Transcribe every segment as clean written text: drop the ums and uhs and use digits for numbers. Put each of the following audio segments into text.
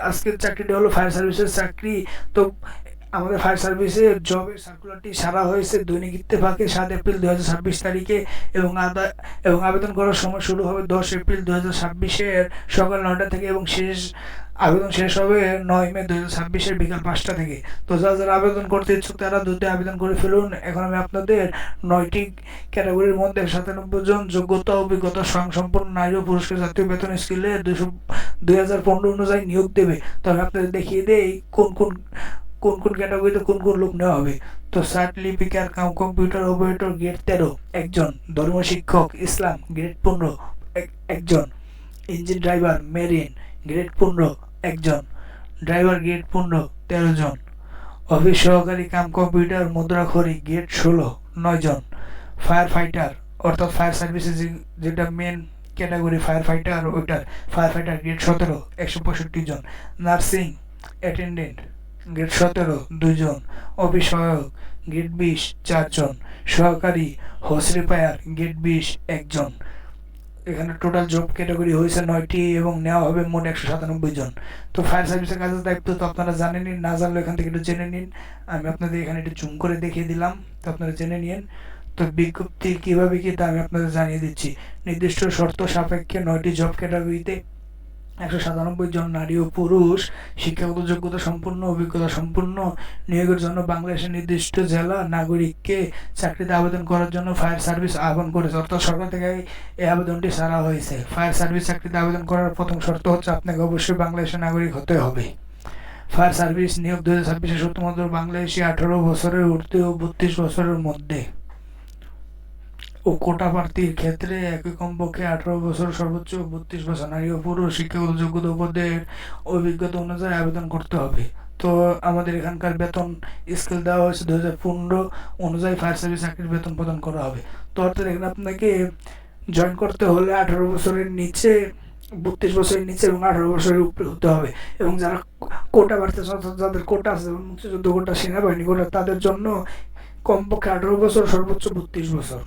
আজকের চাকরিটা হলো ফায়ার সার্ভিসের চাকরি। তো আমাদের ফায়ার সার্ভিসের জবের সার্কুলারটি সারা হয়েছে দৈনিক ইত্তেফাকে 7 এপ্রিল 2026 তারিখে এবং আবেদন করার সময় শুরু হবে 10 এপ্রিল 2026-এর সকাল 9টা থেকে এবং আবেদন শেষ হবে 9 মে 2026-এর বিকাল 5টা থেকে। তো যারা আবেদন করতে ইচ্ছুক তারা দ্রুত আবেদন করে ফেলুন। এখন আমি আপনাদের 9টি ক্যাটাগরির মধ্যে 97 জন যোগ্যতা অভিজ্ঞতা স্বয়ংসম্পূর্ণ নারী ও পুরুষকে জাতীয় বেতন স্কেলে 2015 অনুযায়ী নিয়োগ দেবে। তো আমি আপনাদের দেখিয়ে দেই কোন কোন ক্যাটাগরিতে কোন লোক নেওয়া হবে। তো ষাট লিপিকার কাম কম্পিউটার অপারেটর গ্রেড 13 একজন, ধর্ম শিক্ষক ইসলাম গ্রেড 15 একজন, ইঞ্জিন ড্রাইভার মেরিন গ্রেড 15 একজন, ড্রাইভার গ্রেড 15 13 জন, অফিস সহকারী কাম কম্পিউটার মুদ্রাখড়ি গ্রেড 16 9 জন, ফায়ার ফাইটার অর্থাৎ ফায়ার সার্ভিসে যেটা মেন ক্যাটাগরি ফায়ার ফাইটার ওইটার ফায়ার ফাইটার গ্রেড 17 165 জন, নার্সিং অ্যাটেন্ডেন্ট গ্রেড 17 2 জন, অফিস সহায়ক গ্রেড 20 4 জন, সহকারী হোস রিপায়ার গ্রেড 20 একজন। এখানে টোটাল জব ক্যাটাগরি হয়েছে 9টি এবং নেওয়া হবে মোট 197 জন। তো ফায়ার সার্ভিসের কাজের দায়িত্ব তো আপনারা জানেনই, না জানলে এখান থেকে একটু জেনে নিন। আমি আপনাদের এখানে একটু জুম করে দেখিয়ে দিলাম, তো আপনারা জেনে নিন। তো বিজ্ঞপ্তি কীভাবে কী তা আমি আপনাদের জানিয়ে দিচ্ছি। নির্দিষ্ট শর্ত সাপেক্ষে 9টি জব ক্যাটাগরিতে 197 জন নারী ও পুরুষ শিক্ষাগত যোগ্যতা সম্পূর্ণ অভিজ্ঞতা সম্পূর্ণ নিয়োগের জন্য বাংলাদেশের নির্দিষ্ট জেলা নাগরিককে চাকরিতে আবেদন করার জন্য ফায়ার সার্ভিস আহ্বান করেছে। অর্থাৎ সরকার থেকে এই আবেদনটি সারা হয়েছে। ফায়ার সার্ভিস চাকরিতে আবেদন করার প্রথম শর্ত হচ্ছে আপনাকে অবশ্যই বাংলাদেশের নাগরিক হতে হবে। ফায়ার সার্ভিস নিয়োগ 2026-এ শুধুমাত্র বাংলাদেশি 18 বছরের ঊর্ধ্বে ও 32 বছরের মধ্যে ও কোটা প্রার্থীর ক্ষেত্রে একই কমপক্ষে 18 বছর সর্বোচ্চ 32 বছর নারী ও পুরুষ শিক্ষাগত যোগ্যতা পদের অভিজ্ঞতা অনুযায়ী আবেদন করতে হবে। তো আমাদের এখানকার বেতন স্কেল দেওয়া হয়েছে 2015 অনুযায়ী ফায়ার সার্ভিস চাকরির বেতন প্রদান করা হবে। তো অর্থাৎ এখানে আপনাকে জয়েন করতে হলে 18 বছরের নিচে 32 বছরের নিচে এবং 18 বছরের উপরে হতে হবে। এবং যারা কোটা বাড়তেছে অর্থাৎ যাদের কোটা আছে যেমন মুক্তিযুদ্ধ কোটা সেনাবাহিনী কোটা তাদের জন্য কমপক্ষে 18 বছর সর্বোচ্চ 32 বছর,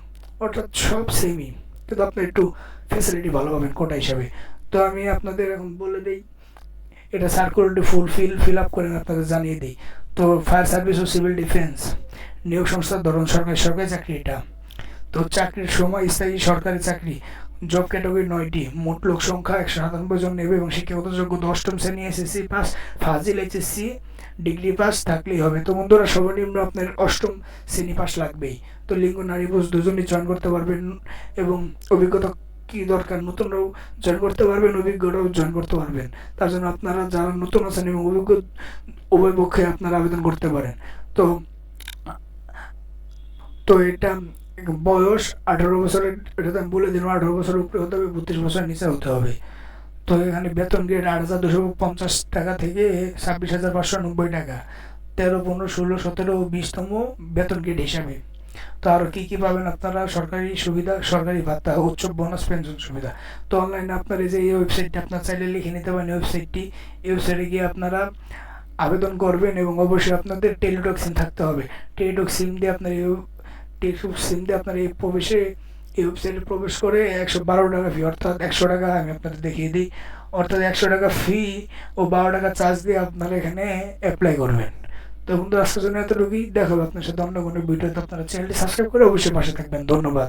অর্থাৎ সব সেমই, কিন্তু আপনি একটু ফ্যাসিলিটি ভালো পাবেন কোটা হিসাবে। তো আমি আপনাদের এখন বলে দিই, এটা সার্কুলারটি ফিল আপ করে আপনাদের জানিয়ে দিই। তো ফায়ার সার্ভিস ও সিভিল ডিফেন্স নিয়োগ সংস্থার ধরন সরকারি চাকরি এটা। তো চাকরির সময় স্থায়ী সরকারি চাকরি, জব ক্যাটাগরি 9টি, মোট লোক সংখ্যা 197 জন নেবে এবং শিক্ষাগত যোগ্যতা 8ম শ্রেণী এসএসসি পাস, ফাজিল এইচএসসি ডিগ্রি পাস থাকলেই হবে। তো বন্ধুরা সর্বনিম্ন আপনার 8ম শ্রেণী পাস লাগবেই। তো লিঙ্গ নারী পুরুষ দুজনই জয়েন করতে পারবেন এবং অভিজ্ঞতা কি দরকার, নতুনরাও জয়েন করতে পারবেন অভিজ্ঞরাও জয়েন করতে পারবেন। তার জন্য আপনারা যারা নতুন আছেন এবং অভিজ্ঞ উভয় পক্ষে আপনারা আবেদন করতে পারেন। তো তো এটা বয়স 18 বছরের, এটা তো আমি বলে দিলাম 18 বছরের উপরে হতে হবে, 32 বছরের নিচে হতে হবে। তো এখানে বেতন গ্রেড 8,250 টাকা থেকে 26,590 টাকা, 13 15 16 17 ও 20তম বেতন গ্রেড হিসাবে। তো আরও কী পাবেন আপনারা, সরকারি সুবিধা, সরকারি ভাতা, উৎসব বোনাস, পেনশন সুবিধা। তো অনলাইনে আপনার এই যে এই ওয়েবসাইটটা আপনার চাইলে লিখে নিতে পারেন। এই ওয়েবসাইটে গিয়ে আপনারা আবেদন করবেন এবং অবশ্যই আপনাদের টেলিটক সিম থাকতে হবে। টেলিটক সিম দিয়ে আপনার এই ওয়েবসাইটে প্রবেশ করে 112 টাকা ফি, অর্থাৎ 100 টাকা আমি আপনাদের দেখিয়ে দিই, অর্থাৎ 100 টাকা ফি ও 12 টাকা চার্জ দিয়ে আপনারা এখানে অ্যাপ্লাই করবেন। তো বন্ধু আজকের জন্য এতটুকুই, দেখা হবে আপনার সাথে অন্য কোনো ভিডিওতে। আপনারা চ্যানেলটি সাবস্ক্রাইব করে অবশ্যই পাশে থাকবেন। ধন্যবাদ।